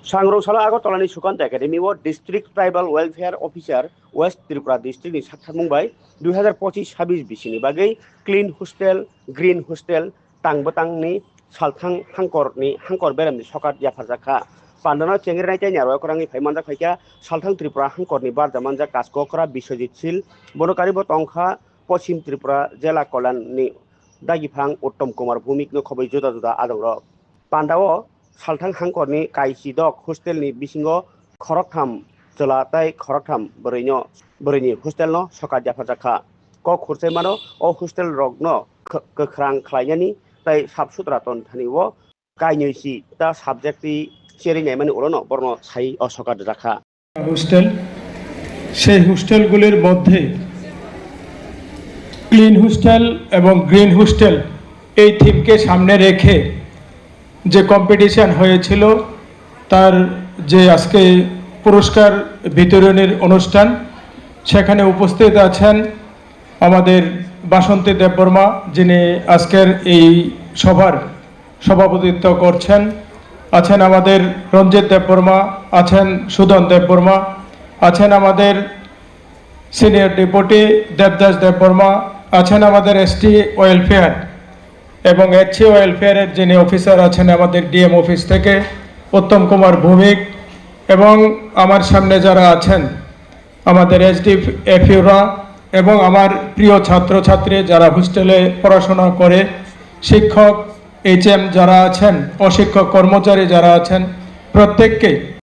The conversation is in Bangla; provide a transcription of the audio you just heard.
सांग्रौसाला आगरतलानि सुकान्त एकाडेमी व डिस्ट्रिक्ट ट्राइबल वेलफेयर अफिसार वेस्ट त्रिपुरा डिस्ट्रिक्टनि साथाम बुंबाय 2025-26 बिसिनि बागै क्लीन हस्टेल ग्रीन हस्टेल तांबतांनि सालथां हांकर बेरामनि सकात याफारजाखा पान्डाना चेंग्रेनाय ताइनि करंनि फाइमानजा फाइका सालथां त्रिपुरा हांकरनि बारजामानजा कास्ककरा बिश्वजित शील बनकारिबो तंखा पश्चिम त्रिपुरा जिला कल्याणनि दागिफां उत्तम कुमार भूमिकनो खबै जुदा जुदा आदंग पान्डाओ सालथां हांकरनि काइसिदक हस्टेलनि बिसिङाव खरकथाम जला ताइ खरकथाम बोरैनि हस्टेलनो सकात याफारजाखा क खुरसाइमानो अ हस्टेल रगनो गोख्रां खालायनायनि ताइ साफ सुथरा तन्थानिओ काइनैसि दा साबजेक्टि চেরিনাই মানে ওলো বর্ণ সাই অসকাত রাখা হোস্টেল সেই হোস্টেলগুলির মধ্যে ক্লিন হোস্টেল এবং গ্রিন হোস্টেল এই থিমকে সামনে রেখে যে কম্পিটিশন হয়েছিল তার যে আজকে পুরস্কার বিতরণের অনুষ্ঠান সেখানে উপস্থিত আছেন আমাদের বাসন্তী দেববর্মা যিনি আজকের এই সভার সভাপতিত্ব করছেন আছেন আমাদের রঞ্জিত দেববর্মা আছেন সুদন দেববর্মা আছেন আমাদের সিনিয়র ডেপুটি দেবদাস দেববর্মা আছেন আমাদের এসটি ওয়েলফেয়ার এবং এইচসি ওয়েলফেয়ারের যিনি অফিসার আছেন আমাদের ডিএম অফিস থেকে উত্তম কুমার ভৌমিক এবং আমার সামনে যারা আছেন আমাদের এসডিএফইউরা এবং আমার প্রিয় ছাত্রছাত্রী যারা হোস্টেলে পড়াশোনা করে শিক্ষক এইচএম যারা আছেন অশিক্ষক কর্মচারী যারা আছেন প্রত্যেককে